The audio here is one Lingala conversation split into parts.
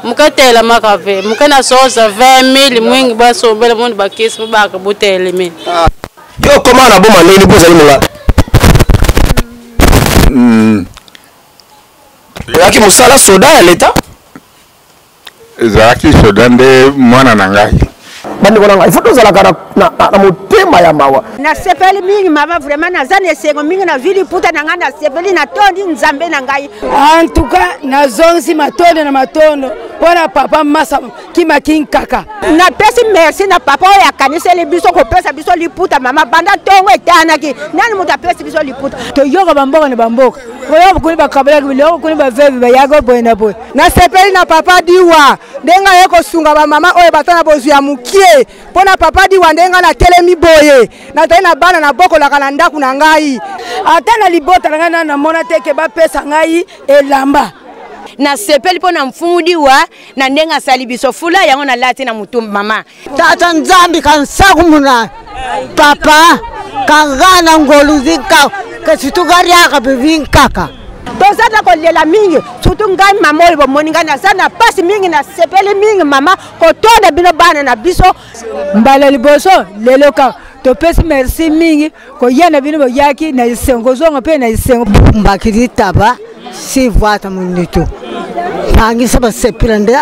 Mukatela makave, mukana soza 20 000 mwingi baso bele monde bakisi baka butele mimi. Yo comment na boma nini poza limunga? Yaki musala soda ya leta? Zaki soda nde mwana nangai. Bandi kona ngai foto za la na mutema ya mawa. Na sepeli mingi mama vraiment na zane sengo mingi na vili puta na ngana sepeli na tondi nzambe na ngai. En tout cas na zonzi matondo na matondo pona papa masa kima kaka. Na pesi merci na papa ya kanisa le biso ko pesa biso liputa mama banda tongo etanaki. Nani muta pesi biso liputa. To yoga bamboka na bamboka. Oyo kuni bakabela kibilo kuni bavevi bayago boy na boy. Na sepeli na papa diwa ndenga yeko sunga ba mama oyo batana bozu ya mukie. Pona papa diwa ndenga na telemi boye. Na tena bana na boko la kana ndaku na ngai. Ata na libota na ngana na mona teke ba pesa ngai elamba. Na sepeli pona mfungudiwa na ndenga salibiso fula yango na lati na mutu mama. Tata nzambi kansaku muna. Papa kangana ngoluzi ka kesitugari aka bevinkaka. Tozata ko lela mingi surtout ngai mama oyo bomoninga na sana pasi mingi na sepeli mingi mama ko tonda bino bana na biso mbala liboso lelo ka to pesi merci mingi ko yana bino boyaki na isengo zonga pe na isengo mbakiri taba si vata munito bangi saba sepirande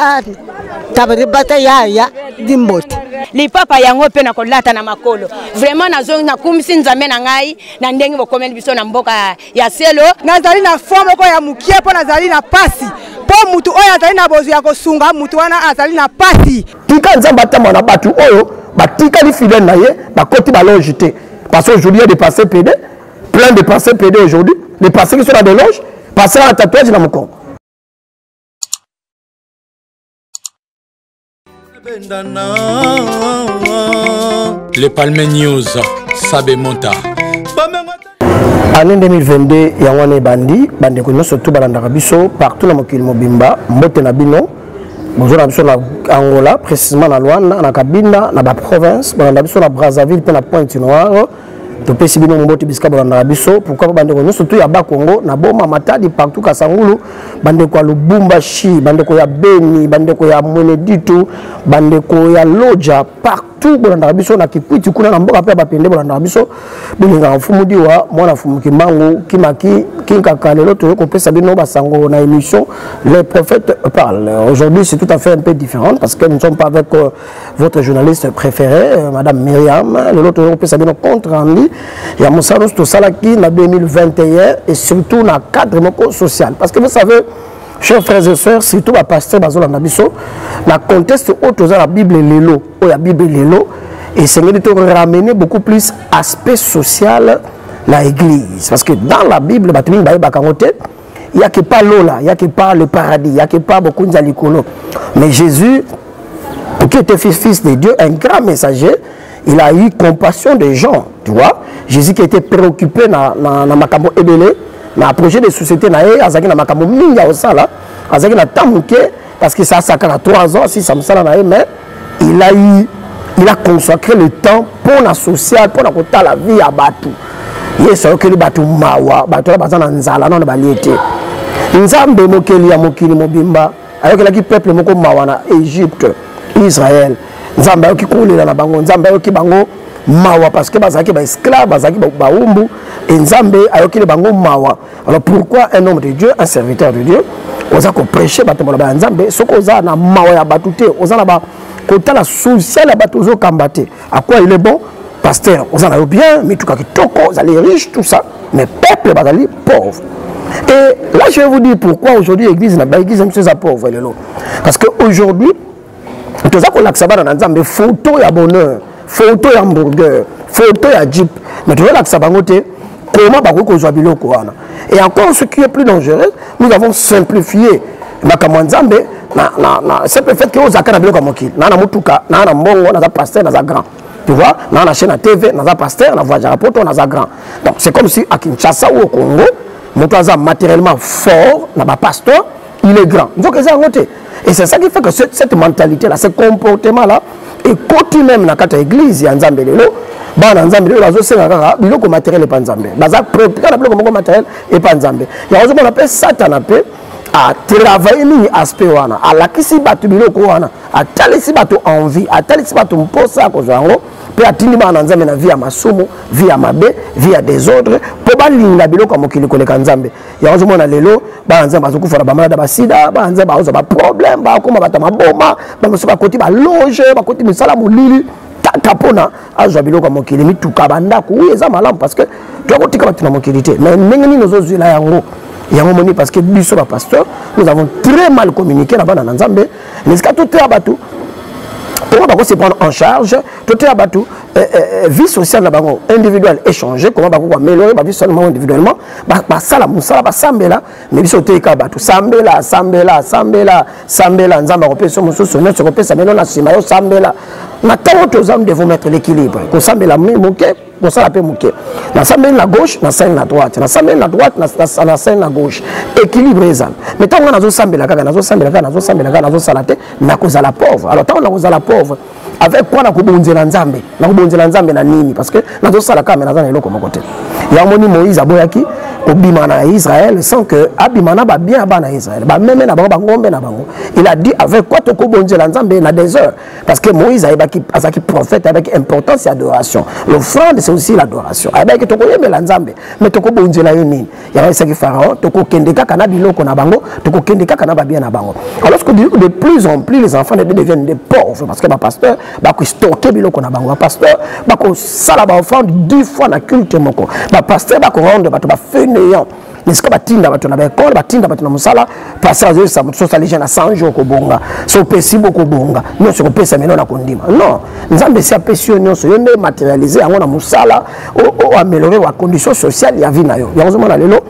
tabari bata ya dimbote li papa yango pe na kolata na makolo vraiment nazo na kumisi nzambe na ngai na ndenge bokomeli biso na mboka ya selo nazali na forme ko ya mukie po nazali na pasi po mutu oyo azali na bozu ya kosunga mutu wana azali na pasi tika nzamba tama na batu oyo batika li fidèle na ye bakoti ba loge te parce qu'aujourd'hui il y a des passés PD plein de passés PD aujourd'hui les passés qui sont dans des loges passer à tatouage na moko. Les Palmes News, Sabé Monta. Année 2022, Yangwane Bandi, Bandi Kono, surtout Balanda Rabiso, partout dans Mokil Mobimba, Mbote Nabino, bonjour Nabiso na Angola, précisément na Luanda, na Kabinda, na province, Balanda Rabiso na Brazzaville, puis na Pointe-Noire. Topé Sibino Mboti Biska Balanda Rabiso, pourquoi Bandi Kono, surtout Yaba Congo, na Boma Matadi, partout Kasangulu, Bandi Kwa Lubumbashi, Bandi Koya Beni, Bandi Koya Mweneditu, Bandi Koya Loja, partout Balanda Rabiso, na Kipuiti, Kuna Namboka Pia Bapende Balanda Rabiso, Bilinga Mfumudiwa, Mwana Fumuki Mangu, Kimaki, Kinka Kalelo, Topé Sabino Basango, na émission, les prophètes parlent. Aujourd'hui, c'est tout à fait un peu différent, parce que nous ne sommes pas avec votre journaliste préféré, Madame Myriam, l'autre Topé Sabino contre Andy. Il y a Moussa tout ça qui en 2021 et surtout dans le cadre social. Parce que vous savez, chers frères et sœurs, surtout à pasteur Bazola Nabiso, la conteste autour de la Bible et l'élo, la Bible et l'élo, et c'est de ramener beaucoup plus aspect social la Église. Parce que dans la Bible, il n'y a que pas l'eau là, il n'y a que pas le paradis, il n'y a que pas beaucoup de zalikolo. Mais Jésus, qui était fils de Dieu, un grand messager, il a eu compassion des gens, tu vois. Jésus qui était préoccupé dans Makamo Ebele, dans le projet de société, dans le Makamo Minga Osala, dans le Tamouké, parce que ça a 3 ans, si ça me sala, mais il a consacré le temps pour la sociale, pour la vie à Batou. Il est sûr que le Batou Mawa, Batou Bazan Nzala, non, Baliété. Nzambe Mokeli, Mokili Mobimba, avec le peuple Moko Mawana, Égypte, Israël. Nzamba qui coule dans la bango, Nzamba qui bango mawa parce que bazaki ba esclave, bazaki ba umbu et Nzambe ayoki le bango mawa. Alors pourquoi un homme de Dieu, un serviteur de Dieu, oza ko prêcher batombola ba Nzambe, soko oza na mawa ya batute, oza na ba kota la social ya batuzo kambate. À quoi il est bon? Pasteur, oza na bien, mais tout cas kitoko, oza les riches tout ça, mais peuple bazali pauvre. Et là je vais vous dire pourquoi aujourd'hui l'église na ba église même chose pauvre parce que aujourd'hui tout ça qu'on l'accepte dans Nzambe photo ya bonheur, photo ya hamburger, photo ya jeep. Mais tu vois l'accepte comment bah qu'on soit biloko wana. Et encore ce qui est plus dangereux, nous avons simplifié makambo Nzambe na simple fait que aux akana biloko mokili. Na mutuka, na mbongo, na pasteur, na grand. Tu vois, na chaîne TV, na pasteur, na voiture poto, na grand. Donc c'est comme si à Kinshasa ou au Congo, motoza matériellement fort, na pasteur, il est grand. Donc ça noté. Et c'est ça qui fait que cette mentalité-là, ce comportement-là, est côté même dans la église, il y a un Nzambe lelo, dans Nzambe lelo, il y a un matériel et pas Nzambe. Dans le matériel et pas Nzambe. Il y a un appelle Satan, a travaillé ni aspect wana a lakisi batu biloko wana a talisi batu envie a talisi batu mposa ko zango pe atindi ba na nzambe na vie ya masumu vie ya mabe vie ya désordre po balinga biloko mokili koleka nzambe ya ozo mona lelo ba nzambe azokufa na ba malade ba sida ba nzambe azo ba problème ba koma bata maboma ba moso ba koti ba loge ba koti misala molili kaka pona azwa biloko mokili mituka bandako oui eza malamu parce que tu akotika batu na mokili te mais ndenge nini ozozwila yango yango moni parce que biso ba pasteur nous avons très mal communiqué na bana nzambe mais ka tout à batu comment on va se prendre en charge tout à batu vie sociale na bango individuelle échanger comment on va améliorer ba vie sociale individuellement ba sala musala ba sambela mais biso te ka batu sambela nzamba ko pesa mususu ne se ko pesa melo na sima yo sambela na tango tozam devons mettre l'équilibre ko sambela moke ko sala pe moke na sambela na gauche na sambela na droite na sambela na droite na sambela na gauche équilibre ezal mais tango nazo sambela kaka nazo sala te na kozala pauvre alors tango na kozala pauvre avec quoi na kobonzela nzambe na nini parce que nazo sala kaka na eloko moko te ya moni Moïse aboyaki obima na Israël sans que abimana ba bien bana Israël ba même na bango ngombe na bango il a dit avec quoi to kobonzela nzambe na des heures parce que Moïse azaki prophète avec importance et adoration l'offrande c'est aussi l'adoration avec to koyemela nzambe mais to kobonzela yo nini ya esaki pharaon to kokende kaka na biloko na bango to kokende kaka na ba bien na bango alors que de plus en plus les enfants deviennent des pauvres parce que ba pasteur ba ko stocker biloko na bango ba pasteur ba ko sala ba offrande 10 fois na culte moko ba pasteur ba ko rendre ba to ba fainéant n'est-ce pas batinda bato na ba école batinda bato na musala passer ça ça les gens à 100 jours ko bonga so pesi boko bonga non se ko pesa meno na kondima non nzambe si apesi nyo so yende matérialiser yango na musala o améliorer wa condition sociale ya vie na yo yango zoma na lelo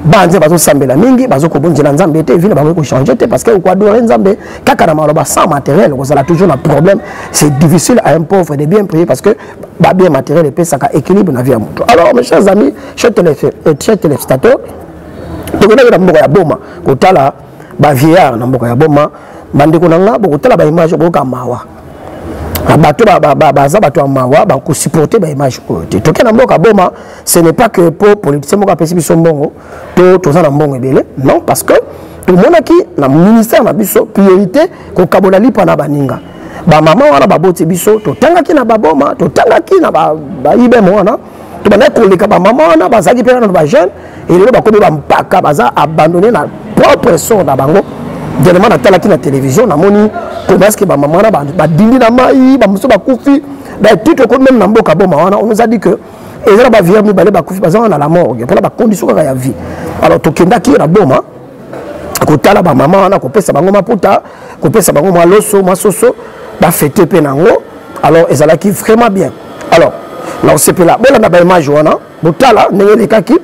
banze bazo sambela mingi bazo ko bonjela nzambe te vile ba ko changer te parce que ko adorer nzambe kaka na maloba sans matériel ko sala toujours un problème c'est difficile à un pauvre de bien prier parce que ba bien matériel et pesa ka équilibre na vie ya mutu alors mes chers amis chers téléspectateurs to ko na mboko ya boma ko tala ba vieillard na mboko ya boma bandeko na nga ko tala ba image ko ka mawa bato baza bato ya mawa bakosupporte baimage oyo te toke na mboka boma ce n'est pas que po politicien moko apesi biso mbongo to toza na mbongo ebele non parce que tomonaki na ministère na biso priorité kokabola lipa na baninga bamama wana baboti biso totangaki na baboma totangaki na baibemo wana tobandaki koleka bamama wana bazalaki mpe na bajeune elelo bakomi bampaka baza abandonné na propre sort na bango dernièrement natalaki na télévision namoni comment que ba maman ba dindi na mai ba muso ba kufi ba tout ko même na mboka boma wana on nous a dit que ezala ba vieillard mi balé ba kufi baza na la morgue pour la ba condition kaka ya vie alors tokendaki na boma ko tala ba maman wana ko pesa bango maputa ko pesa bango maloso masoso ba fêter pe nango alors ezala ki vraiment bien alors là on se peut là bon na ba image wana botala ndenge kaki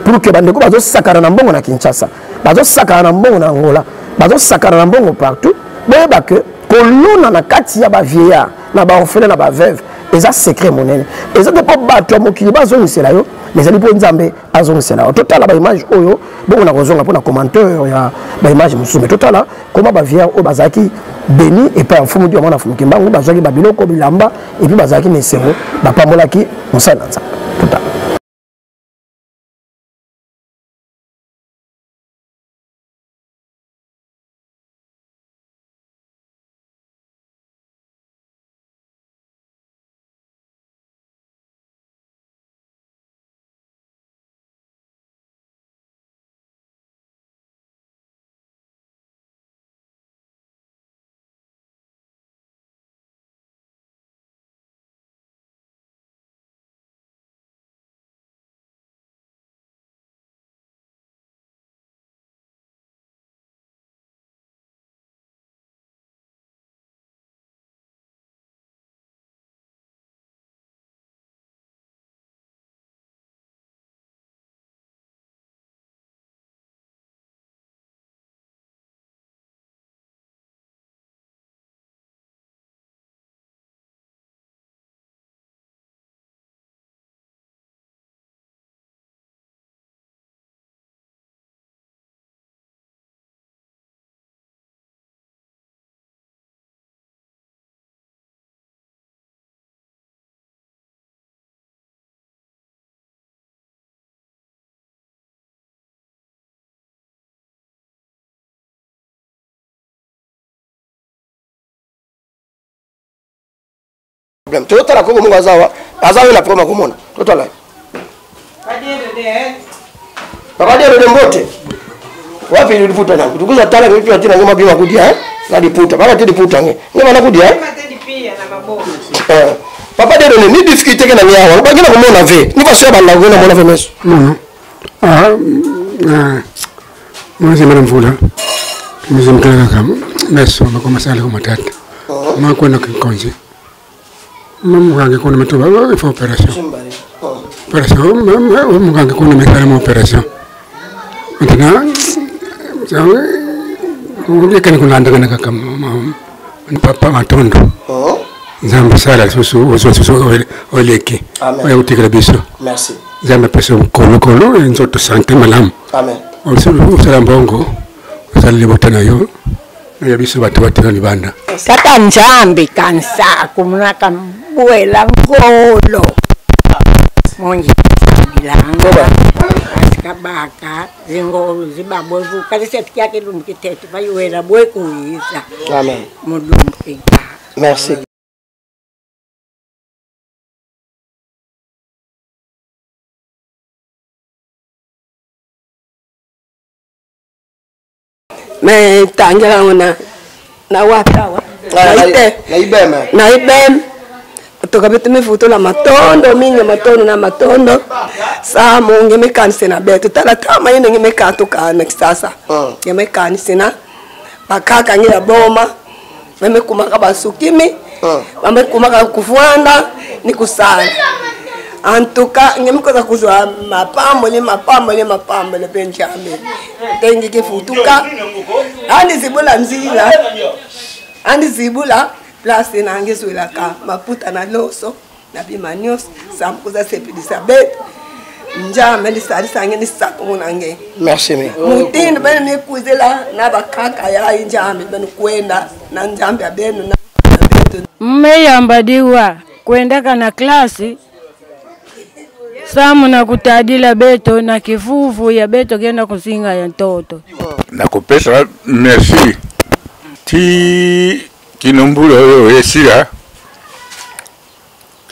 pour que bandeko bazo sakana na mbongo na Kinshasa bazo sakana na mbongo na Angola bazo sakana na mbongo partout boyeba que kolona na kati ya ba vieillard na ba orphelin na ba veuve eza secret monene eza de pas bato mokili bazongisela yo mais ali po nzambe azongisela totala ba image oyo bongo na kozonga po na commentaire ya ba image musume totala comment ba vieillard o bazaki béni et pas mfumu dio mwana mfumu kimbangu bazaki ba biloko bilamba et puis bazaki mesengo ba pambolaki musala nzambe totala. problème. Tu as la coco mon azawa. Azawa la promo comment? Tu as là. Papa dia de mbote. Wapi ni diputa nangu. Tukuza tala kwa kitu tina ngoma bima kudia na diputa. Baba ti diputa nge. Ngoma na kudia Papa dia ni difficulté ke na nyawa. Ba ngina komona ve. Ni va seba na ngona mona ve meso. Moi c'est madame Foula. Nous sommes meso makoma sala ko matata. Ma ko na konje. Muganga ko na matuba il faut opération. Opération muganga ko na metala mo opération. Maintenant on kan ko nanda kana kam papa matondo. Zamba sala susu oleki. Oya utikira biso. Merci. Zamba peso kolo nzoto santé malam. Amen. Usala mbongo. Usala libotana yo. Ya biso batu batika libanda. Kata njambi kansa kumuna kambuela ngolo. Monji bilanga. Kabaka zingolo zibabwevu kali sepia ke lumkitete bayuela bwe kuisa. Amen. Mudumkita. Merci. Me tangela ona na watawa na ibem tokabetu mifuto la matondo mingi matondo na matondo sa munge mekanise na betu tala tama yene nge mekato kana kisasa nge mekanise na bakaka nge ya boma meme kumaka basukimi meme kumaka kufwanda ni kusala antuka nge mkoza kuzwa mapambo le benjame tengi kifutuka andi zibula place na ngezwela ka maputa na loso na bimanios samkuza sepidisa bet njame lisalisa nge lisapo nange. Merci me. Mutindi bene mikuzela na bakaka ya njame bene kwenda na njambe abenu na betu mmeyambadiwa kwenda kana klasi samu na kutadila beto na kifufu ya beto kenda kusinga ya ntoto. Nakupesa merci. Ti kinombulo yo yesira.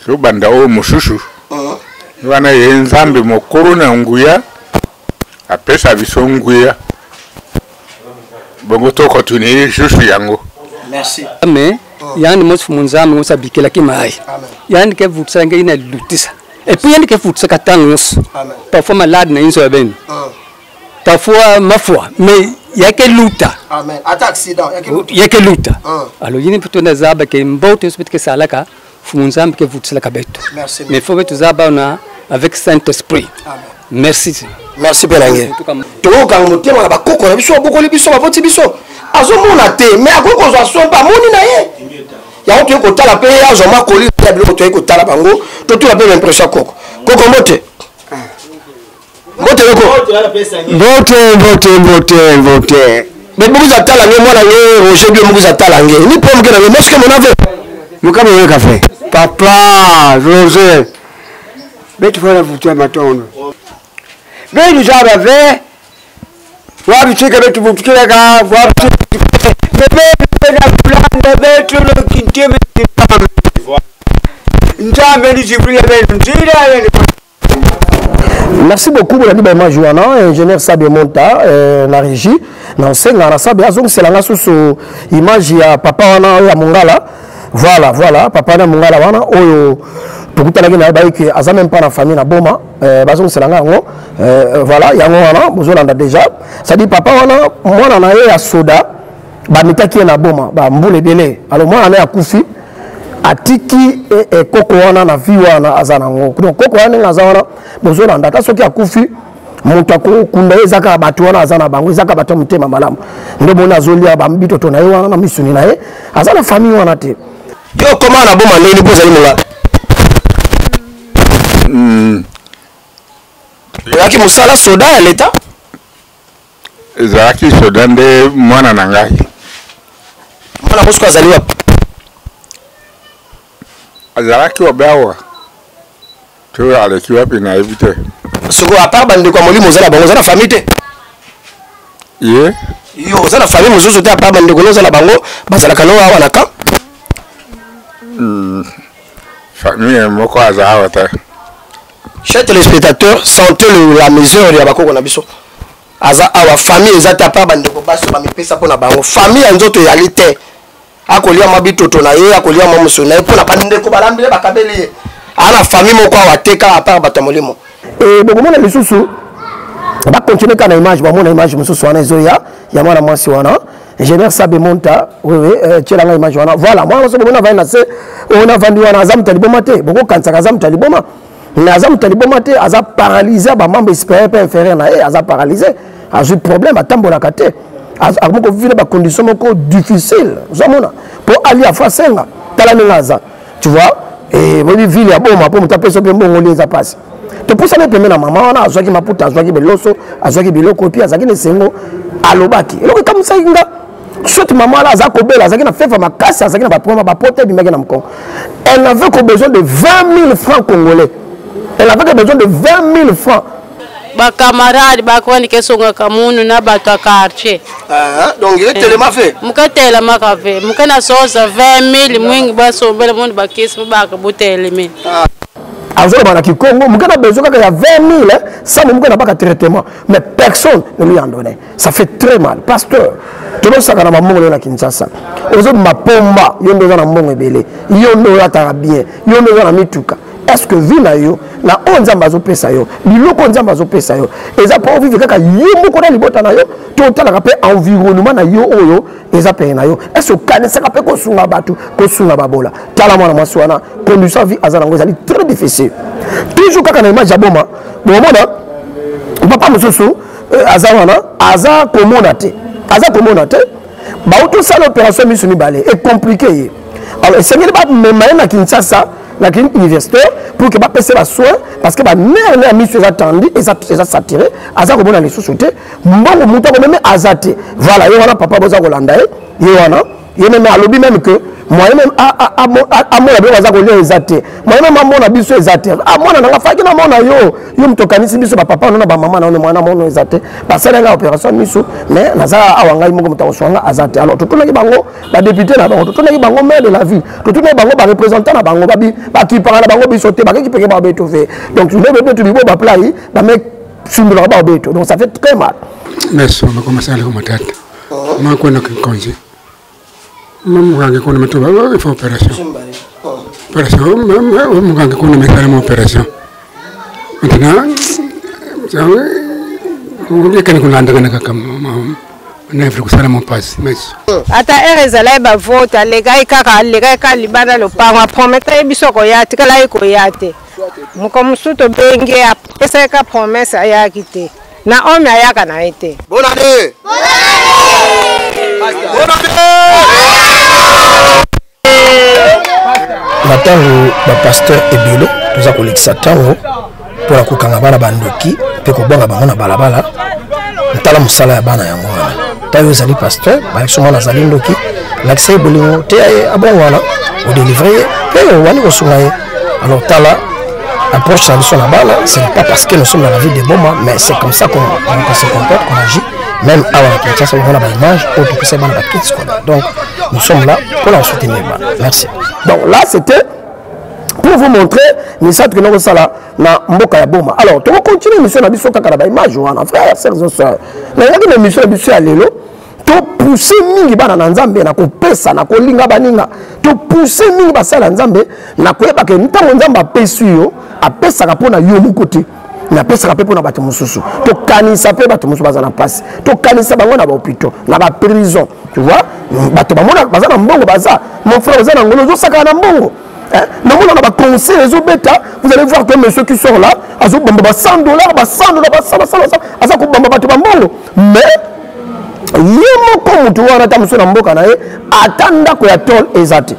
Kubanda o mushushu. Wana yenzambe mokoro na nguya. Apesa bisonguya. Bongo toko tuni shushu yango. Merci. Mais yani mos fumunzame ngosabikela kimai. Yani ke vutsanga ina lutisa. Et puis il y a des gens qui sont parfois malades, parfois ma foi, mais il y a que lutte. Amen. Accident, il y a que lutte. Alors il y a plutôt des zaba qui mbote hospital que ça là ka fumunzam que vous la kabeto. Mais faut que tu zaba na avec Saint-Esprit. Merci. Merci Belangue. To ka motema ba koko na biso boko libiso ba poti biso. Azomona te mais akoko zo so pa moni na ye. Ya otu ko tala pe ya zo makoli ya bilo to ko tala bango to tu la pe impression koko. Koko mote. Mote vote. Mais beaucoup za tala nge mwana nge Roger bio beaucoup za tala nge. Ni pomme ke na mais que mon ave. Mukama wewe café. Papa, Roger. Betu fora vutia matondo. Betu jaba ve. Wapi chika betu vutia ka, wapi betu lo kinteme kitame. Njambe ni jibril betu njira. Merci beaucoup pour la libre Joana, ingénieur Sabé Monta, na régie, na senga na Sabé azong selanga sous image ya papa wana ya Mongala. Voilà, papa na Mongala wana oyo tukutana na ba ki aza même pas na famille na boma, bazong selanga ngo. Voilà, yango wana bozolanda déjà. Ça dit papa wana mwana na ye ya soda ba mitaki na boma, ba mbule belé. Alors mwana na ya kufi atiki koko wana na vi wana azana ngo. Donc koko wana azana bozola ndata soki akufi mutu akunda ezaka batu wana azana bango ezaka batu mutema malamu. Ndo bona azolia ba mbito to na ye wana na misuni na ye azana famille wana te. Yo koma na boma ndeni poza limunga. Yaki musala soda ya leta? Zaki soda nde mwana na ngai. Mwana musko azaliwa. Azalaki obawa. Tu aleki wapi na evite. Soko a part bande kwa molimo zala bango zala famille te. Ye. Yo zala famille muzuzu te a part bande kwa zala bango bazala kano wa wanaka. famille moko azawa ta. Chers téléspectateurs, sentez la mesure ya bakoko na biso. Aza awa famille ezata pa bandeko baso ba mipesa pona bango. Famille nzoto ya lite. Akolia mabitoto na ye, akolia mamuso na ye pona bandeko balambile bakabeli. Ana famille moko awateka apart batamolimo. Et beaucoup na lisusu ba continuer kana image ba mona image mususu wana ezoya ya mwana mwasi wana. Ingénieur Sabé Monta, oui, tu as l'image. Voilà, moi, je on a vendu un azam talibomate, beaucoup quand ça azam taliboma. L'azam talibomate, a paralysé, ma maman espérait pas inférieur, a paralysé, a eu problème à Tambolakate. A vivre des conditions difficiles. Pour aller à Fasenga, tu vois, et moi, ville à Boma, pour me taper sur le bon, on les a passés. Tu peux savoir que ma maman, a joué ma puta, a joué Beloso, a joué Biloko, a joué Sengo, à l'Obaki. Et donc, comme ça, soit maman là, elle n'avait que besoin de 20 000 francs congolais. Elle avait que besoin de 20 000 francs. Ba camarade ba kwani kesonga kamunu na bato a quartier. Donc il est tellement fait. Muka tellement fait. Muka na soza 20 000 mwingi ba sombele monde ba kesi ba ka botele mi. Azora bana ki Congo, muka na besoin qu'il y a 20 000 ça muka na pas de traitement, mais personne ne lui en donné. Ça fait très mal. Pasteur, tu vois ça quand na mongo na Kinshasa. Ozo mapomba yondo na mongo ebele. Yondo ya tarabien, yondo na mituka. Est-ce que vina yo na onzamba zo pesa yo biloko onzamba zo pesa yo eza pa vivre kaka yo moko na libota na yo to tala ka pe environnement na yo oyo eza pe na yo est-ce que kanisa ka pe ko sunga batu ko sunga babola tala mwana mwaswana conduire vie azana ngo ezali très difficile toujours kaka na image ya boma bomona papa mususu azawana aza komona te ba auto sala opération misu mibale est compliqué alors c'est que ba même na Kinshasa la clinique universitaire pour que passer la soin parce que mère na mis sur attendu et ça s'attirer aza ko bona les sociétés mbongo muto ko même azate voilà yo wana papa boza ko landa yo wana yo même alobi même que moi même a mona be baza ko lio ezate moi même mona biso ezate mona na faki na mona yo mto kanisi biso ba papa na ba mama na mwana mona ezate parce que la opération miso mais naza awanga imoko mto oswanga azate alors tout na bango ba député na bango tout na bango maire de la ville tout na bango ba représentant na bango ba ki parla bango biso te ba ki peke ba beto fait donc tu veux tu bibo ba play ba mec sumbula ba beto donc ça fait très mal merci on va commencer à le commenter moi quoi na konji maman gange kuna metoba il faut opération maman gange kuna metala opération maintenant ça on dit que nous l'andons comme na Afrique ça mon passe merci ata erezala ba vote lega ka libana lo pangwa promete biso ko yati kala ko yate muko musuto benge apesa ka promesse ya kite na homme ayaka na été bonne année Natango ba pasteur ebelo toza kolekisa tango pour la kokanga bana bandoki pe ko bonga bango na balabala ntala musala ya bana yango wana tayo ezali pasteur ba eksoma na zali ndoki l'accès bolingo te abon wana au délivrer pe wani ko sungaye alors tala approche na biso na bana c'est pas parce que nous sommes dans la ville de Boma mais c'est comme ça qu'on se comporte qu'on agit même avant la Kinshasa on a une image autre que c'est dans la petite donc nous sommes là pour la soutenir. Merci. Donc là c'était pour vous montrer les centres que nous sommes là na mboka ya Boma. Alors tu vas continuer mission na biso kaka na image wana frères sœurs et sœurs. Na yaki mission na biso ya lelo to pousser mingi bana na Nzambe na ko pesa na ko linga baninga to pousser mingi basala Nzambe na ko yeba ke ntango Nzambe apesi yo apesa ka pona yo mukote na pesa ka pe pona bato mususu to kanisa pe bato mususu bazana passe to kanisa bango na ba hôpital na ba prison tu vois bato bamona bazana mbongo baza mon frère bazana ngolo zo saka na mbongo na mona ba conseil les bêta vous allez voir que monsieur qui sort là azo bamba ba 100 $, ba 100 $, ba 100 aza ko bamba bato bambongo mais yemo ko mutu wana ta musu na mboka na ye atanda ko ya tol ezati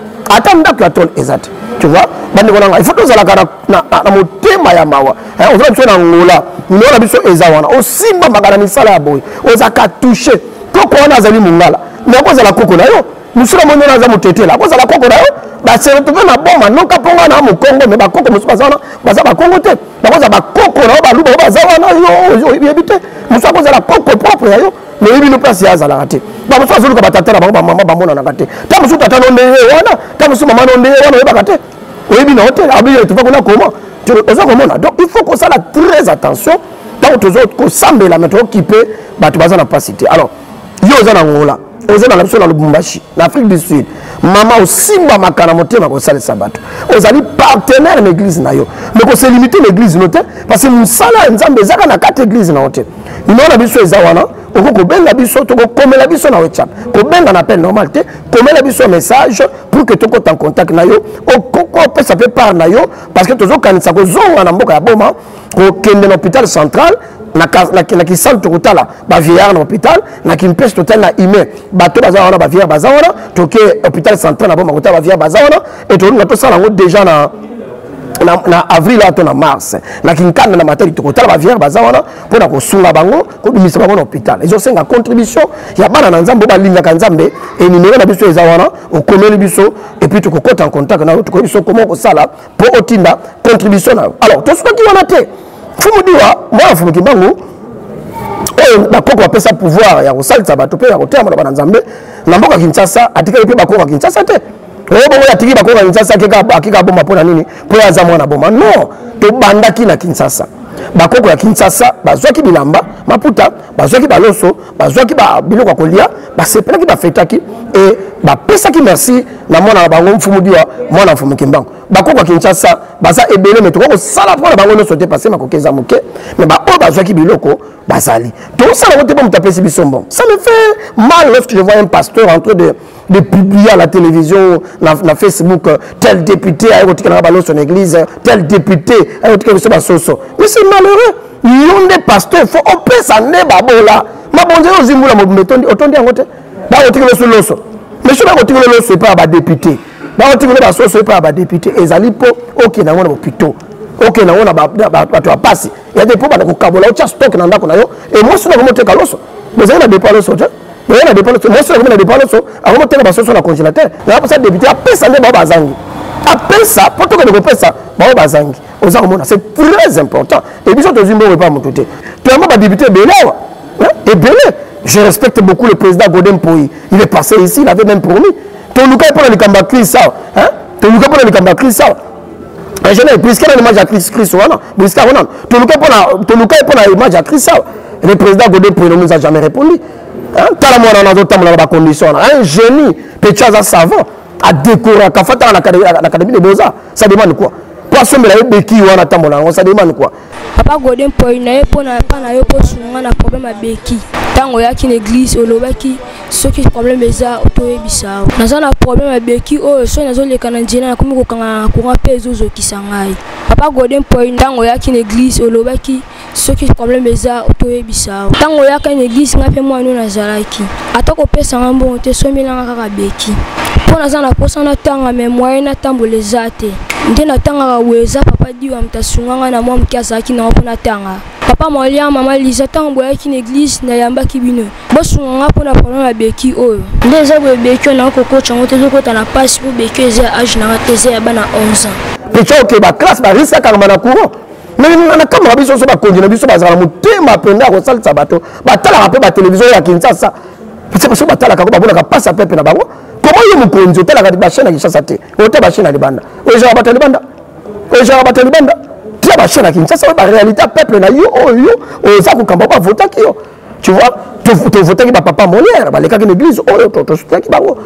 tu vois bande ko nanga il faut tozala na motema ya mawa on va biso na ngola ngola biso ezawana osimba magana misala ya boy ozaka toucher koko wana azali mungala mais ko zala koko na yo musula mono na za motetela ko zala koko na yo ba se retrouver na bomba noka ponga na mokongo mais ba koko musuka zana baza ba kongo te ba ko za ba koko na ba luba ba zawana yo yebite musuka ko zala koko propre ya yo mais il ne place ya zala raté ba musuka zulu ka batata na ba mama ba mona na kate ta musuka tata no ndeye wana ta musuka mama no ndeye wana yeba kate Oui, bien, tu vas comment? Donc, il faut qu'on s'aille très attention. Tant que les autres, semble la méthode qui peut, tu vas en pas citer. Alors, il y a un Angola, il y a un Lubumbashi, l'Afrique du Sud. Maman aussi, maman, Kanamoté, ma salle sabat. Ils ont partenaire de l'église. Mais qu'on s'est limité l'église, parce que nous sommes là, nous avons 4 églises. Nous avons besoin de Zawana. On a besoin de WhatsApp. On a appel normal. On a besoin de message pour que tu sois en contact. Ça peut pas parce que tu as un hôpital central. Na ki centre total ba vieillard na hôpital na ki mpese total na ime bato bazawana ba vieillard bazawana toke hôpital central na bomba kota ba vieillard bazawana et to na to sala ngo déjà na avril à na mars na ki nkanda na materi total ba vieillard bazawana pour na ko sunga bango ko bimisa bango na hôpital ils ont senga contribution ya bana na nzambo ba linga ka nzambe et numéro na biso ezawana o komeli biso et puis to ko kota en contact na to ko biso comment ko sala pour otinda contribution na alors to soki wana te Fumudiwa, moi, Fumukibango, la coque a sa pouvoir, il y a un sale tabac, il y a un terme de Banzambe, la Boka Kinshasa, a tiré le Bako à Kinshasa. Il y a tiré le Bako à Kinshasa qui a bomba pour la nini, pour la Zamona bomba. Non, tu bandaki na Kinshasa. Bakoko ya Kinshasa, bazwaki bilamba, maputa, bazwaki baloso, bazwaki ba biloko kolia, ba sepelaki ba fetaki et ba pesaki merci na mwana bango Fumudiwa, mwana Fumukimbango. Bakoko ya Kinshasa, baza ebele mais to ko sala pour bango no sauter passer makokeza moke, mais ba o bazwaki biloko bazali. To sala ko te bon taper bisombo. Ça me fait mal lorsque je vois un pasteur en train de publier à la télévision, na Facebook, tel député a été dans son église, tel député a été dans son soso. Mais c'est malheureux. Il y a des pasteurs, on peut s'en aller là. Ma bonne aux Zimboula, autant dire en côté. Bah, on tire le loso. Mais je vais retirer le loso, pas à député. Bah, on tire le loso, pas à député. Et Zalipo, ok, n'a pas plutôt. Ok, n'a pas passé. Il y a des pauvres qui ont cabola, qui ont stock dans le et moi, je suis remonté à l'osso. Mais il y a des pauvres qui mais il y a des dépenses, moi je suis des dépenses, avant de faire sur la congélateur, là pour ça député appelle ça des babazangi. Appelle ça, pour que tu appelles ça, babazangi. C'est très important. Et puis ça te dit bon pas mon côté. Tu as un député belé, et belé. Je respecte beaucoup le président Godem Poyi. Il est passé ici, il avait même promis. Ton Lucas pour le combat Chris ça, hein? Ton Lucas pour le combat Chris ça. Je n'ai plus qu'à l'image à Chris voilà. Briska Ronan. Ton Lucas pour l'image à Chris ça. Le président Godem Poyi ne nous a jamais répondu. Un génie, Péchaza savant, à décorer, à faire l'Académie des Beaux-Arts. Ça demande quoi? Poisson de la béquille ou en attendant, ça demande quoi? Papa Godem Poyi n'a pas de problème à béquille. Tant qu'il y a une église, au Lobaki, ceux qui ont problème de ça, autour Bissau. Nous avons un problème à béquille, oh, soit nous avons les Canadiens, comme nous avons un courant pézozo qui s'engaille. Papa Godem Poyi, tant qu'il y a une église, au Lobaki, ceux qui ont problème de ça, autour Bissau. Tant qu'il y a une église, nous avons nous Nazaraki. Attends qu'on pèse un bon, tu es sommé dans la béquille. Pour nous avons la personne à temps, mais moi, il y a temps pour les athées. Nous avons weza papa dit wa mtasunga na mwa mkiasaki na wapona tanga papa molia mama Lisa tango ya ki église na yamba kibino bosunga pona problème ya beki oyo ndeza bo beki na ko kocha ngote zo kota na passe pour beki eza âge na teze ya bana 11 ans pecho ke ba classe ba risa kanga na courant mais na kamera biso so ba konjina biso ba zala mutema penda ko salsa bato batala rapé ba télévision ya Kinshasa c'est parce que batala ka ko ba bona ka passe pepe na bango. Comment il me conduit au tel la chaîne qui chasse à terre, au tel la chaîne à Libanda, au Java Batalibanda, au Java Batalibanda, tu as la chaîne qui chasse à la réalité, peuple n'a eu, au Zakou Kamba, voter qui tu vois, tu votes qui va papa Molière, les cas de l'église, tu soutiens qui bango,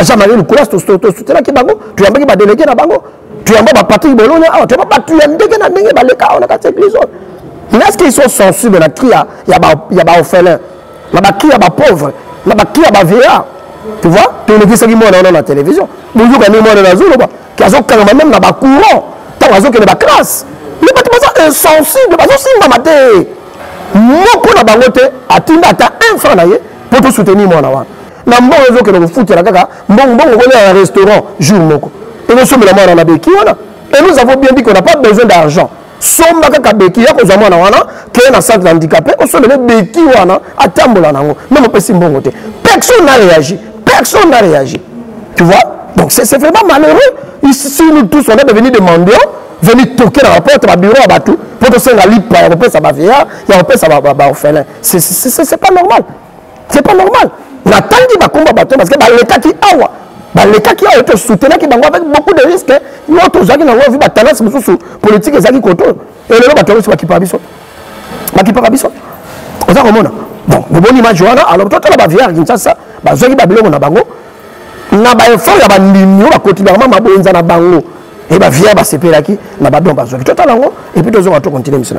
Jean-Marie Nicolas, tu soutiens qui bango, tu as un qui délégué dans bango, tu as un Patrick Bologna, tu as pas tu as un délégué dans les cas, on a quatre églises. Mais est-ce qu'ils sont sensibles à cria, il y a pas orphelin, il y a qui a pas pauvre, il y a qui a pas vieillard. Tu vois, tu ne vois pas dans la télévision. Nous avons dans la zone, qui a même dans le courant, tu as dans la classe. Mais tu es insensible, tu es insensible. Moi, pour la bangote, tu as un franc pour te soutenir. Dans le bon réseau que nous foutons, nous allons à un restaurant jour. Et nous sommes là dans la béquille. Et nous avons bien dit qu'on n'a pas besoin d'argent. Sommes là dans la béquille, nous avons un centre handicapé, nous sommes là dans la béquille, à Tambola. Nous avons pas bon côté. Personne n'a réagi. Personne n'a réagi. Tu vois? Donc c'est vraiment malheureux. Ici, nous tous, on est devenus des mendiants, venus toquer dans la porte, dans le bureau à Batou, pour que ça va ça va vieillir, ça va orphelin. C'est pas normal. C'est pas normal. On attend qu'il va combattre parce que l'État qui a Les cas qui ont été soutenus avec beaucoup de risques, notre gens qui n'ont vu la tendance politique et qui côté. Et le bateau c'est qui parabison. Qui parabison. On a comment bon, de bonne image alors toi la bavière qui ça, bah zo qui babilo na bango. Na ba effort ya ba ndimyo ba quotidiennement ma bonza na bango. Et ba vière ba sepela qui na ba don ba zo. Toi là et puis deux on va continuer monsieur.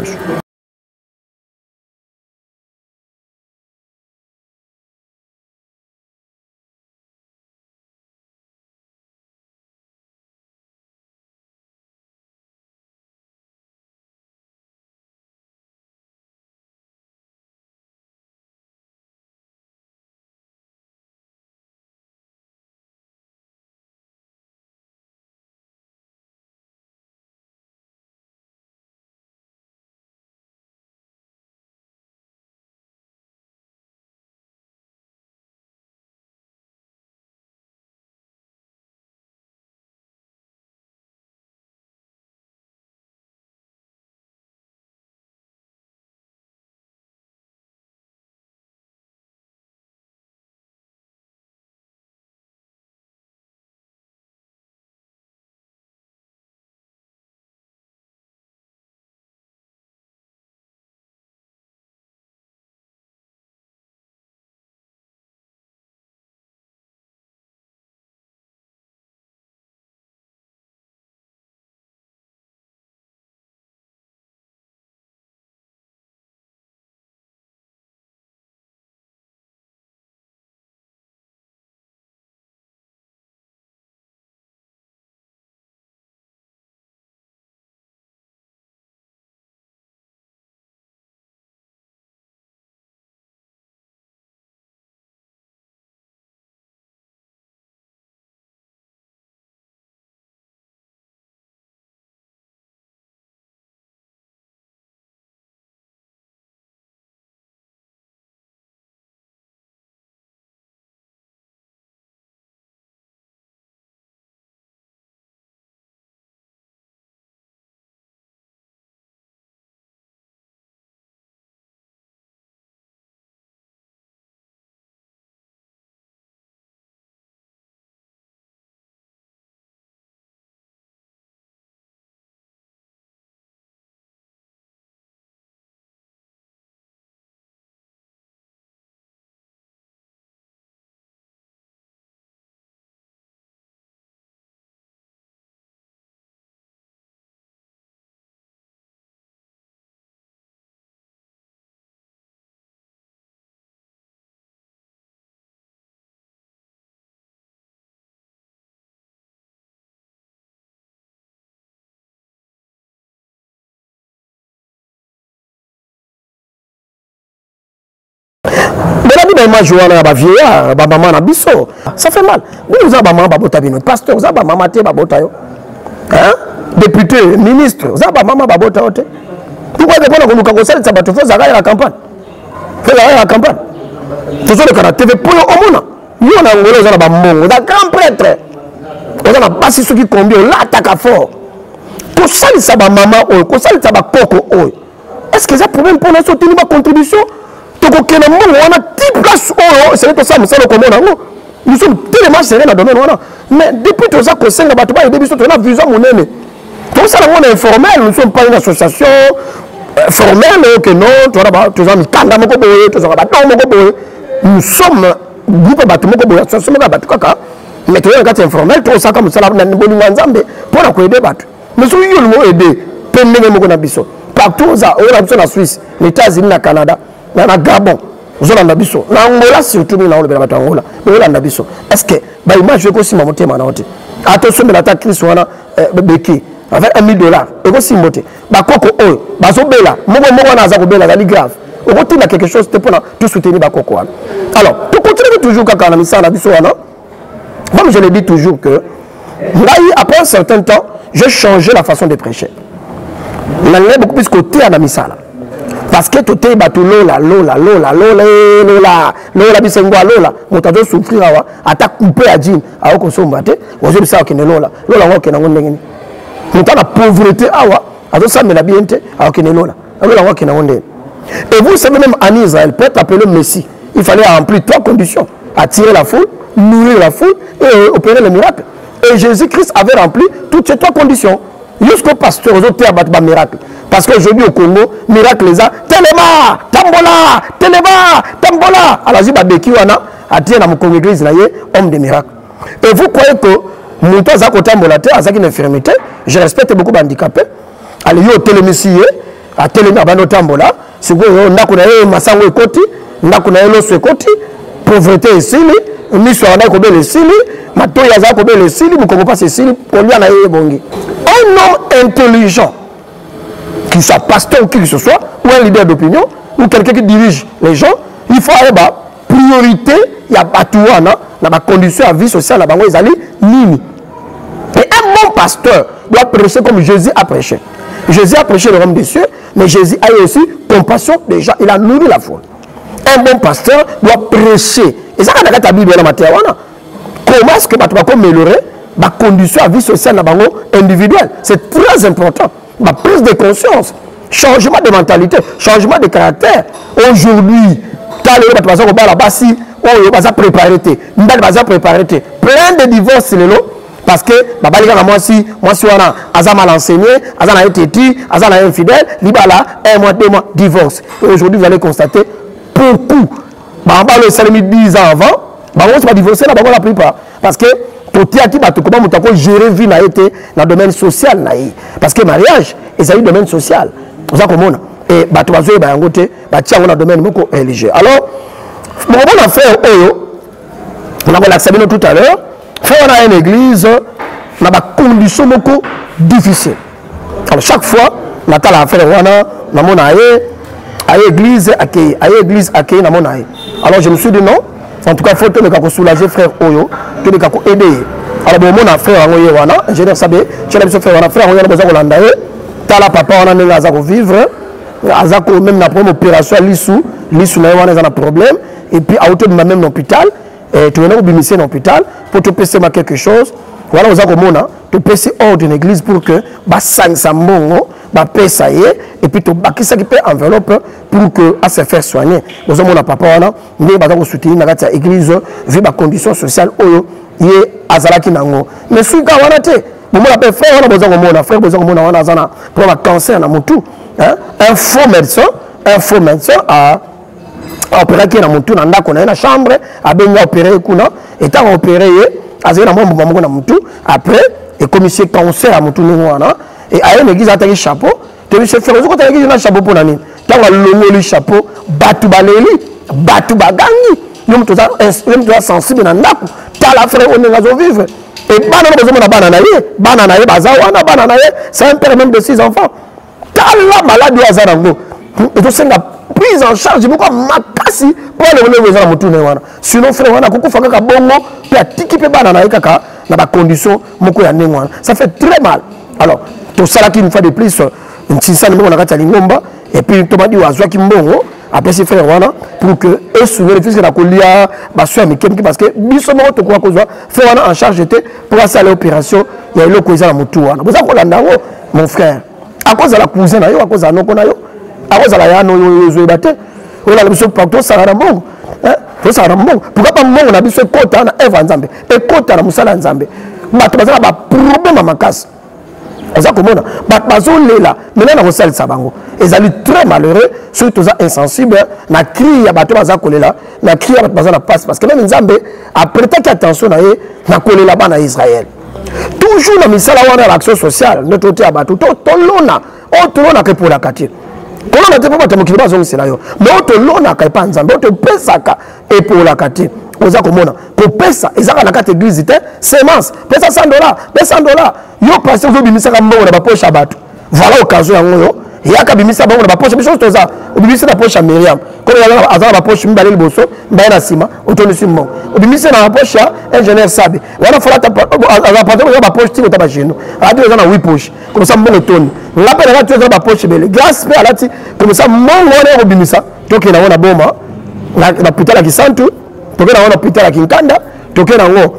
Ça fait mal. Nous avons maman babota bino, pasteur, nous avons maman te babota yo. Hein? Député, ministre, nous avons maman babota yo te. Pourquoi de prendre comme conseil ça bateau faut la campagne. Faut la campagne. Tout ça le canal TV pour au monde. Nous on a ngolo za ba mongo, za grand prêtre. On a passé ce qui combien là attaque fort. Ko sali sa ba maman o, ko sali sa ba koko o. Est-ce que ça problème pour nous soutenir ma contribution? On a 10 places, c'est ça, nous sommes tellement serrés dans le domaine. Mais depuis tout ça, on a vu ça, tout ça, on est informel, nous ne sommes pas une association formelle, que non, nous sommes groupe de bâtiments, mais tu es informel, tout ça, comme ça, pour aider. Mais si vous aider, partout, on a Suisse, les États-Unis, le Canada. Na Gabon, Zolanda biso, na Angola surtout na le bata Angola, Zolanda biso. Est-ce que ba image ko sima motema na hote. Attention de l'attaque Chris wana beki avec $1,000 et ko simote. Ba koko oyo, ba zo bela, moko na za ko bela dali grave. On continue à quelque chose pour tout soutenir ba koko wana. Alors, pour continuer toujours kaka na misala biso wana. Comme je le dis toujours que après un certain temps, j'ai changé la façon de prêcher. Là beaucoup plus côté à la misala. Parce que tout est battu lola bisengwa lola motazo souffrir ata couper à jean a ko sombate ozo bisa okene lola ngoko na ngondengeni mutana pauvreté awa azo samela biente a okene lola ngoko na ngondengeni. Et vous savez même en Israël pour être appelé Messie il fallait remplir 3 conditions: attirer la foule, nourrir la foule et opérer le miracle. Et Jésus-Christ avait rempli toutes ces 3 conditions. Jusqu'au pasteur, aux autres a miracle. Parce qu'aujourd'hui au Congo, miracle les a. Téléma, tambola, téléma, tambola. Alors j'ai babeki wana, a dit dans mon église là, homme de miracle. Et vous croyez que mon temps a tambola terre, a une infirmité. Je respecte beaucoup d'handicapés. Allez yo télémissier, a téléma bano tambola. C'est quoi on a qu'on a masango ekoti, on a qu'on a l'os ekoti, pauvreté ici. Miso wana ko bele sili mato yaza ko bele sili mu ko pas sili ko lui na yebongi un homme intelligent qu'il soit pasteur ou qui que ce soit ou un leader d'opinion ou quelqu'un qui dirige les gens il faut avoir priorité ya batuana na ba condition à vie sociale na bango ezali nini et un bon pasteur doit prêcher comme Jésus a prêché. Jésus a prêché le royaume des cieux mais Jésus a eu aussi compassion des gens, il a nourri la foule. Un bon pasteur doit prêcher. Et ça, quand on a la Bible, comment est-ce que tu vas améliorer la condition à vie sociale individuelle? C'est très important. La prise de conscience, changement de mentalité, changement de caractère. Aujourd'hui, tu as préparé. Plein de divorces, parce que moi si on a mal enseigné, on a été on a infidèle, libala 1 mois, 2 mois, divorce. Et aujourd'hui, vous allez constater beaucoup. Le salami 10 ans avant, on va divorcer la plupart. Parce que comment gérer vie dans le domaine social. Parce que le mariage, c'est un domaine social. Vous savez comment et tu vas jouer dans le domaine religieux. Alors, mon bon frère, on a l'accepté tout à l'heure. Frère, on a une église, on a des conditions beaucoup difficiles. Alors, chaque fois, on a affaire, on a à l'église accueillie dans mon aïe. Alors je me suis dit non, en tout cas il faut que je soulager frère Oyo, que je aider. Alors bon mon frère Oyo wana, ingénieur Sabé, j'ai l'habitude de faire frère Oyo na besoin Hollanda. Tala papa on a nenga azako vivre, azako même na première opération lisu na wana na problème et puis à hauteur de même hôpital et tu venais au bimissé dans l'hôpital pour te passer quelque chose. Voilà aux akomona, tu passer hors d'une église pour que ba 500 mbongo ça y est, et puis tu as qui peut enveloppe pour que à se faire soigner. Nous avons papa wana, nous avons soutenir dans l'église vu les conditions sociales où il est azalaki nango. Mais si quand on a été, nous avons frère on a besoin de mon frère besoin de mon azana pour le cancer na mutu, un faux médecin a opéré qui na mutu na ndako na chambre, a bien opéré kuna, et tant opéré azana mo mbongo na mutu après et commissaire cancer à mutu wana. Et à une église, tu as un chapeau. Tu as un chapeau pour l'année. Tu as un chapeau, batu baléli, batu bagangi. Nous sommes sensibles dans la tu as la frère, on est vivre. Et c'est un père même de 6 enfants. Tu as la maladie à Zarango. Et tu as la prise en charge. Je pourquoi makasi pour aller au Moutouné. Sinon, frère, on a beaucoup fait un bon mot. Tu as tiki pe banana et kaka dans la condition. Ça fait très mal. Alors, tout ça qui une fois de plus, une petite numéro na kati lingomba et puis to badi wazwa ki mbongo après ces frères wana pour que eux soulever le fils na kolia baso ya mikemki parce que biso mo to kwa kozwa frère wana en charge était pour passer à l'opération il y a eloko eza na mutu wana boza ko landa ngo mon frère à cause de la cousine na yo à cause de noko na yo à cause de la yano yo zo bate ola le biso pacto sara mbongo to sara mbongo pourquoi pas mbongo na biso kota na Eva Nzambe et kota na musala Nzambe bato bazala ba problème makasi. Maintenant, on sait ça. Ils sont très malheureux, surtout insensibles. Na cri ya bato baza kolela, na cri ya bato na passe parce que même Nzambe a prêté attention na kolela ba na Israël. Toujours na misala wana l'action sociale, notre côté ya bato to lona ke pour la quartier. Kolona te papa tamokili bazongi sela yo. Mais to lona ka pa Nzambe, to pesaka et pour la quartier. Oza komona pour pesa ezaka na kati église te semence pesa $100 yo passer vous bimisa ka mbongo na ba poche bato voilà occasion yango yo yaka bimisa bango na ba poche biso toza obimisa na poche Myriam ko ya azala ba poche mbale liboso mbaye na sima otoni simbo obimisa na ba poche ingénieur Sabe wana fola ta azala patron ba poche tiko ta ba geno adi eza na 8 poche comme ça mbongo toni ngapela ka tuza ba poche bele grâce pe alati comme ça mbongo wana obimisa toke na wana boma na pitala kisantu toke na wana pitala kinkanda toke na ngo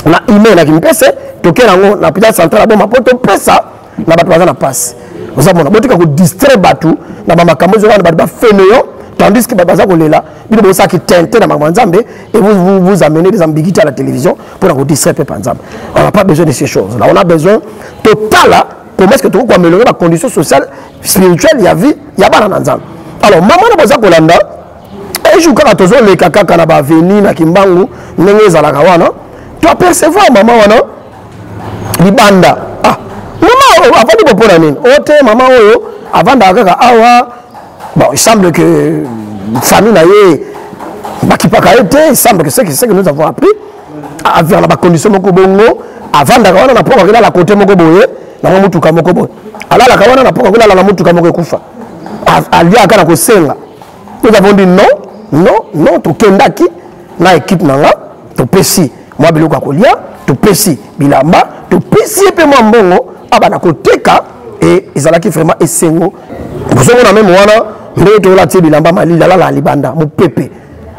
na email na kimpese toke na ngo na pitala centrale boma poto pesa na bato baza na passe. Vous avez botika ko distraire batu na ba makambo zo na bato ba feneyo Tandis que baza kolela, bino bosa qui tente na mamanzambe et vous amenez des ambiguïtés à la télévision pour nous distraire par nzambe. On n'a pas besoin de ces choses. Là, on a besoin total comment est-ce que tu peux améliorer la condition sociale, spirituelle, il y a vie, il y a pas nzambe. Alors maman na bosa kolanda, un jour quand tozo le kaka kana ba venir na kimbangu, ndenge za la kawana, tu apercevoir maman wana libanda. Ah, maman avant de popona nini? Ote maman oyo avant d'arriver awa. Bon, il semble que la famille n'a pas été, il semble que c'est ce que nous avons appris à faire la condition de Bongo avant d'avoir la porte la côté Mokoboye, la Motuka Mokoboye. Alors la Kawana n'a pas la Motuka Mokokufa. À lui à Kanakosenga. Nous avons dit non, non, non, tu Kendaki, na équipe nanga, tu Pessi, moi Biloka Kolia, tu Pessi, Bilamba, tu Pessi et puis moi Mbongo, Abanako Teka, et ils allaient vraiment essengo. Vous avez même mais tu as bilamba mali la libanda mon pépé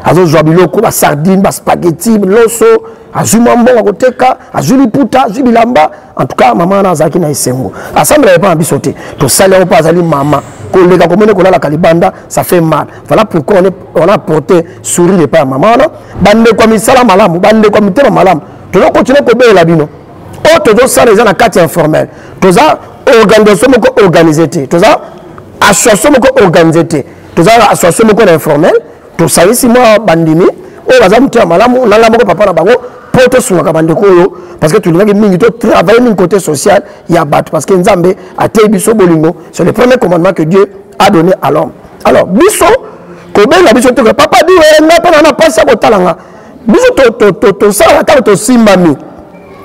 azo joa biloko ba sardine ba spaghetti loso azumambo akoteka azuliputa azubilamba en tout cas maman na zaki na esengo assemble pas bisoté to sala pas azali maman koleka komene kolala kalibanda ça fait mal voilà pourquoi on a porté sourire pas maman bande kwa misala malamu bande kwa mitema malamu to continuer ko be la bino o to ça les na carte informelle to za organisation ko organiser to za association ko organisé to za association ko informel to saisi moi bandimi o baza mutia malamu nanga moko papa na bango poto sunga bandeko yo parce que tu l'as mingi to travailler min côté social ya bat parce que nzambe a té biso bolingo c'est le premier commandement que Dieu a donné à l'homme. Alors biso ko benga biso to papa di na pa na pasa botalanga biso to sala ta to simbami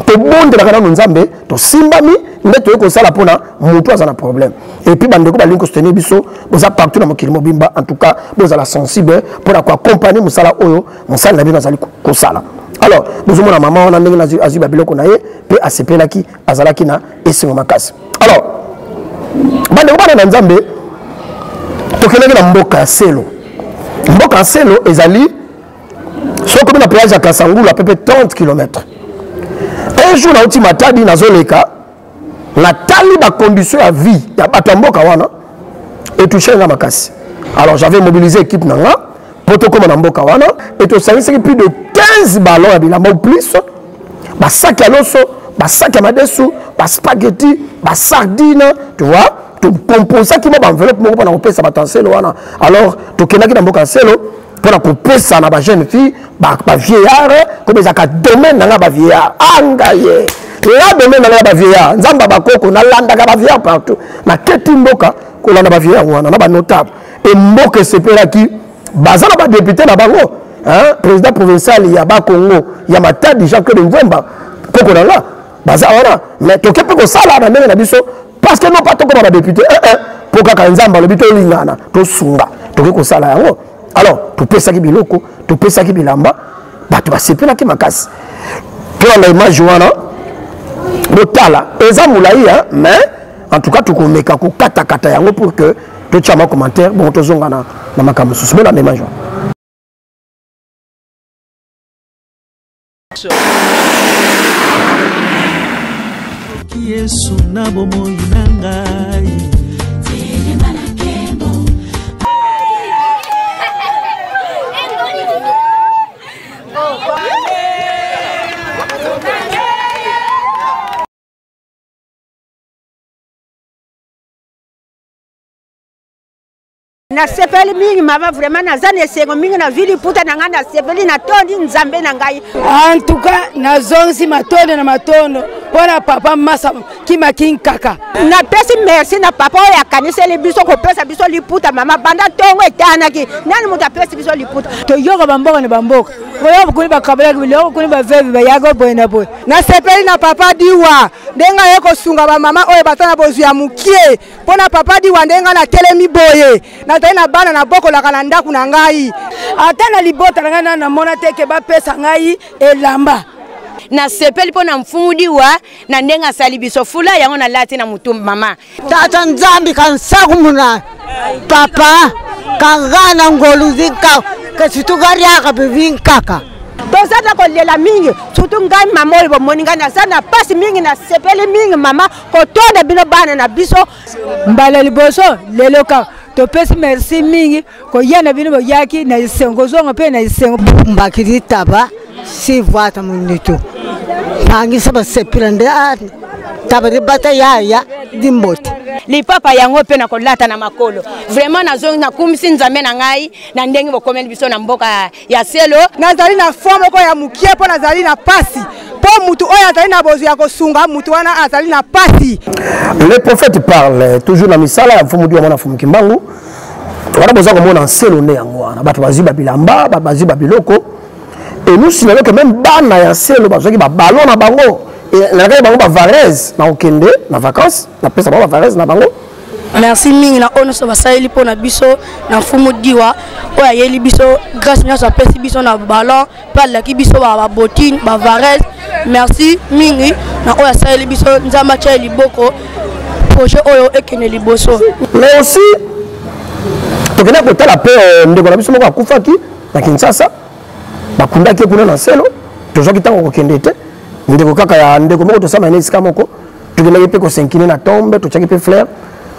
to bonde la kana nzambe to simbami meto ko sala pona mutu azana problème et puis bandeko ba linko soutenir biso boza partout na mokili mobimba en tout cas boza la sensible pour accompagner musala oyo musala na bino azali ko sala. Alors nous sommes la maman on a ndenge na azuba biloko na ye pe asepelaki azalaki na esengo makasi. Alors bandeko bana nzambe to kelenge na mboka selo ezali soko na plage ya Kasangulu à peu près 30 km. Un jour na ultima tadi na zoleka la tali ba condition à vie ya batamboka wana et toucher na makasi. Alors j'avais mobilisé équipe nanga poto comme na mboka wana et to savais plus de 15 ballons à bilamba ou plus ba sac à loso ba sac à madesu ba spaghetti ba sardine tu vois to composer qui m'a enveloppe moko pa na kopesa batanselo wana. Alors to kenaki na mboka selo pour la kopesa na ba jeune fille ba vieillard comme ça ka domaine na ba vieillard angaye la domaine na ba vieillard nzamba bakoko na landa ka ba vieillard partout na keti mboka ko landa ba vieillard wana na ba notable et mboka sepela ki bazana ba député na bango hein président provincial ya ba Congo ya Matadi Jacques de Mvemba koko na la baza wana mais to kepe ko sala na ndenge na biso parce que non pas to ko ba député pour ka nzamba le bito lingana to sunga to ke ko sala yango. Alors to pesa ki biloko to pesa ki bilamba bato ba sepela ki makasi to na image wana botala eza mulai mais en tout cas tu komeka ko kata kata yango pour que tu chama commentaire bon to zonga na makambo susu la même jour. Qui est sunabo moinangai na sepeli mingi mama vraiment na zane sengo mingi na vili puta na ngana sepeli na tondi nzambe na ngai en tout cas na zonzi matondo na matondo pona papa masa kima kaka na pesi merci na papa ya kanisa le biso ko pesa biso liputa mama banda tongo etanaki nani muta pesi biso liputa to yoga bamboka na bamboka koyo kuni bakabala biloko kuni baveve bayago boyena boy na sepeli na papa diwa ndenga yeko sunga ba mama oyo batana bozu ya mukie pona papa diwa ndenga na telemi boye na na bana na boko la kalanda kuna ngai atana libota ngana na mona teke ba pesa ngai elamba na sepeli pona mfungudiwa na ndenga salibiso fula yango na lati na mutu mama tata nzambi kansakumuna papa kangana ngoluzika kasitugari aka bevinkaka tozata kolela mingi surtout ngai mama oyo bomoninga na sana pasi mingi na sepeli mingi mama kotonda bino bana na biso mbala liboso leloka topesi merci mingi koya na bino boyaki na isengo zongo pe na isengo mbakiri taba si voata munito pangi saba sepirande tabari bata ya dimbote lipapa yango pe na kolata na makolo vraiment nazo na kumisi nzambe na ngai na ndenge bokomeli biso na mboka ya selo nazali na forme ko ya mukie po nazali na pasi po mutu oyo azali na bozu ya kosunga mutu wana azali na pasi. Les prophètes parlent toujours na misala ya mfumu dio mwana mfumu kimbangu wana boza ko mona selo ne yango wana bato baziba bilamba baziba biloko et nous signalons que même bana ya selo bazoki ba ballon na bango et na bango ba Varese na okende na vacances na pesa ba Varese na bango. Merci mingi na ono so basaeli po na biso na mfumu diwa o ya yeli biso grâce nyonso apesi biso na ballon pa laki biso ba botine ba Varese. Merci mingi na o ya saeli biso nzamba cha liboko projet oyo ekene liboso. Mais aussi tokena kotala pe ndeko na biso moko akufaki na Kinshasa bakundaki kuna na selo tozoki tango kokende te ndeko kaka ya ndeko moko tosama ene esika moko tokendaki pe kosenkine na tombe totiaki pe fleur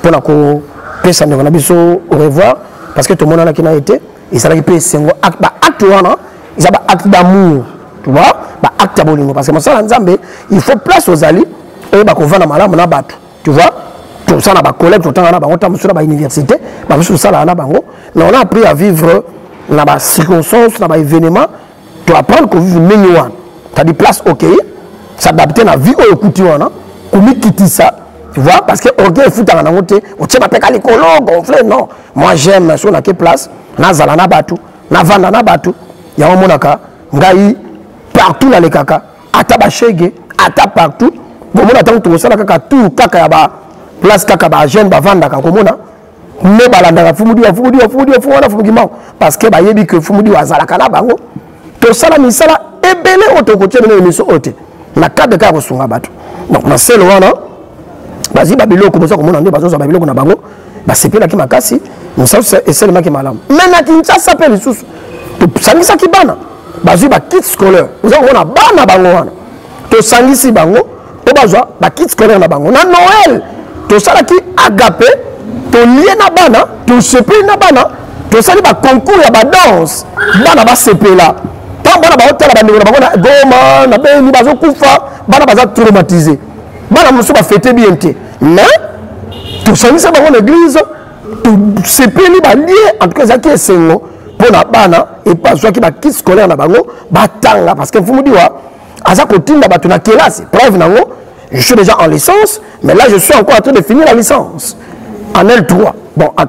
mpona kopesa ndeko na biso au revoir parce que tomonanaki na ete ezalaki pe esengo baacte wana eza baacte d'amour tu vois baacte ya bolingo parce que mosala nzambe il faut place ozali oyo bakovanda malamu na bato tu vois tosala na bacollègue totanga na bango ta mosusu na bauniversité bamosusu tosalaka na bango mais on a appris à vivre na bacirconstance na baévénement to apprendre kovivre ndenge wana c'est-à-dire place ok s'adapter na vie oyo okuti wana komikitisa tu vois parce que orgueil efutaka nango te otie bapeka likolo gonfle non moi j'aime so nake place nazala na bato navanda na bato yango monaka ngai partout nalekaka ata bashege ata partout bomona ntango tokosala kaka tour kaka ya ba place kaka bajeune bavandaka komona me balandaka fumudiwa wana fumukimao parce que bayebi ke fumudiwa azalaka na bango tosala misala ebele oyo tokotia bino émission oyo te na cadre kaka kosunga bato donc na selo wana bazwi babiloko boza komona nde bazozwa babiloko na bango basepelaki makasi mosala esalemaki malamu me na Kinshasa mpe lisusu tosangisaki bana bazwi bakit scolaire oza komona bana bango wana tosangisi bango po bazwa bakit scolaire na bango na Noël tosalaki agape tolie na bana tosepeli na bana tosali baconcours ya badanse bana basepela ntango bana baotala bandeko na bango na Goma na Beni bazokufa bana baza traumatisé bana mosusu bafete bien te mais tosangisa bango na église tosepeli balie en tout cas ezalaki esengo mpona bana epazwaki bakit scolaire na bango batanga parce que mfumu diwa aza kotinda bato na kelasi preuve nango je suis déjà en licence mais là je suis encore en train de finir la licence en L3 bon à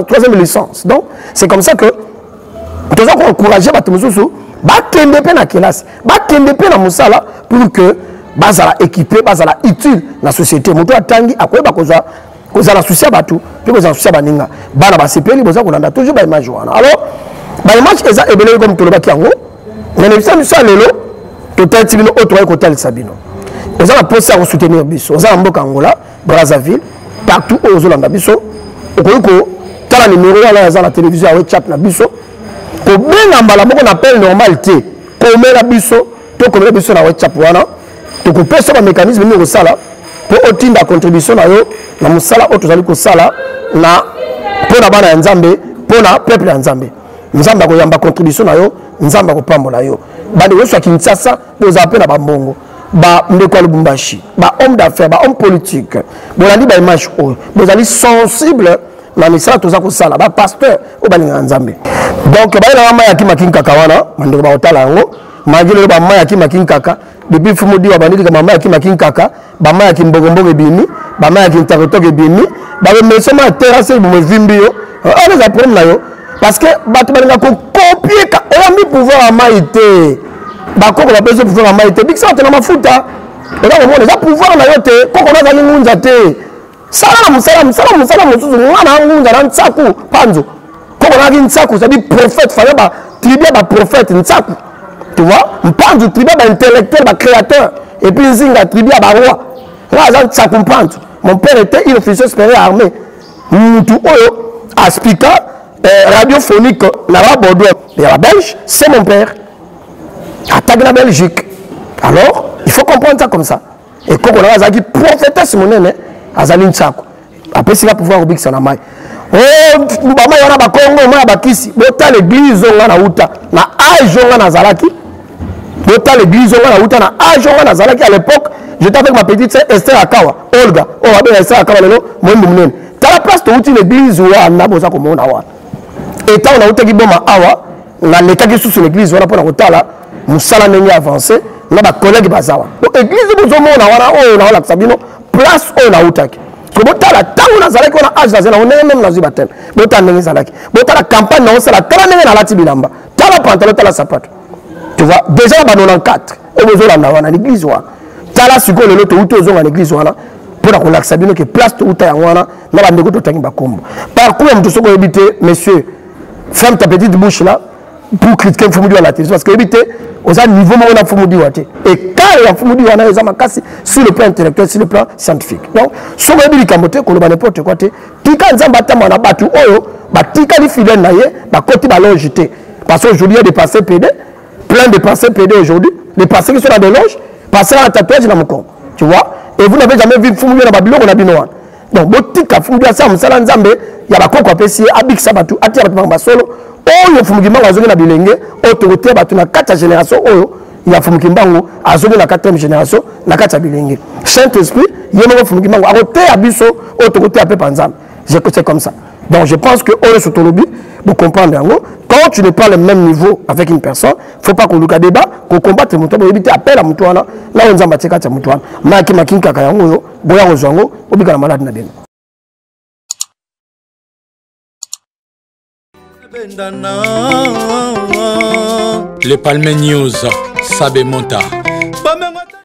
troisième licence donc c'est comme ça que nous avons encouragé bato mosusu bakende pe na kelasi bakende pe na mosala pour que bazala équipé bazala utile na société moto atangi akoyeba kozala souci ya bato mpe kozala souci ya baninga bana basepeli boza kolanda toujours baimage wana alors baimage eza ebele comme tolobaki yango mais na biso ya lelo totalisi bino oyo tokoki kotalisa bino oza na posa ya kosoutenir biso oza na mboka Angola Brazzaville partout oyo ozolanda biso okoki kotala numero wana eza na télévision ya WhatsApp na biso kobenga mbala moko na appel normal te komela biso to komela biso na WhatsApp wana tokopesa bamécanisme nini kosala mpo otinda contribution na yo na mosala oyo tozali kosala na mpona bana ya nzambe mpona peuple ya nzambe nzambe akoyamba contribution na yo nzambe akopambola yo bandeko nyonso ya Kinshasa mpe ozala mpe na bambongo bandeko ya Lubumbashi bahomme d'affaires bahomme politique bolandi baimage oyo bozali sensible na misala toza kosala bapasteur oyo balingaka nzambe donc bayela bamai ya kimaki nkaka wana bandeko bakotala yango magi lelo bamai ya kimaki nkaka depuis fumu diwa bandiki kama bamai ya kimaki nkaka bamai ya kimbogombogo ebimi bamai ya kintakotoko ebimi bamesoma ya terrasse bomo evimbi yo oyo eza problème na yo parce que bato balinga kokopie oyambi pouvoir ya mai te bakoko bapesi pouvoir ya mai te bikisa batela mafuta oza komona eza pouvoir na yo te koko nazali ngunza te sala mosala mosusu mwana angunza na ntsaku panzo koko nazaki ntsaku cestadi prophète faya batribu ya baprophète ntsaku tu vois mpanzu tribu ya baintellectuel bacréateur et puis nzinga tribu ya baroi nga aza ntsaku mpanzu mon père était une officier supérieur armée mutu oyo aspika radiophonique na Bordeaux ya babelge c'est mon père attaque la Belgique alors il faut comprendre ça comme ça et koko na azalaki prophétesse monene azali nsako apesi la pouvoir obikisa na mai oh bama yona ba Congo moi ba kisi bota l'église on na uta na âge on na zalaki bota l'église on na uta na âge on na zalaki à l'époque j'étais avec ma petite sœur Esther Akawa Olga oh abe Esther Akawa lelo moi munene ta la place to uti l'église wa na boza ko mona wa et tant on a uta ki boma awa na leka ki sous l'église wana pona kotala musala neni avancer na ba collègue bazawa donc église bozo mona wana oh na la sabino place on a utaki ko botala tango na zalaki wana âge na on même na zuba tem botala neni zalaki botala campagne na on sala tala neni na lati bilamba tala pantalon tala sapato tu vois déjà ba 94 et bozo la wana l'église wana tala siko lelo to uto zonga l'église wana pona ko laksa bino ke place to uta ya wana na ba ndeko to tangi ba kombo par contre mtu soko ebité monsieur ferme ta petite bouche là pour critiquer Fumudi à la télé parce que éviter aux niveau où on a Fumudi et quand il y a Fumudi on a les amakasi sur le plan intellectuel sur le plan scientifique donc si on veut dire kamote qu'on va n'importe quoi tika nzambata mana batu oyo batika li fidèle naie ba côté ballon jeté parce qu'aujourd'hui il y a des passés PD plein de passés PD aujourd'hui les passés qui sont dans des loges passés à un tatouage dans mon corps tu vois et vous n'avez jamais vu Fumudi na babilo on a binoan donc botika Fumudi ça musala nzambe ya ba koko apesi abik sabatu atia batu ba solo oyo Fumukimba azongi na bilenge autorité batu na 4 génération oyo ya Fumukimba azongi na 4e génération na 4 bilenge Saint-Esprit yemo Fumukimba akote abiso autorité ape panzam c'est comme ça donc je pense que oyo sotolobi vous comprendre yango quand tu n'es pas le même niveau avec une personne faut pas qu'on luka débat qu'on combatte muto bo ebité appel à muto wana na onzamba tika cha muto wana maki makinka ka yango yo boya ozwango obika na malade na bino. Les Palmes News, Sabé Monta.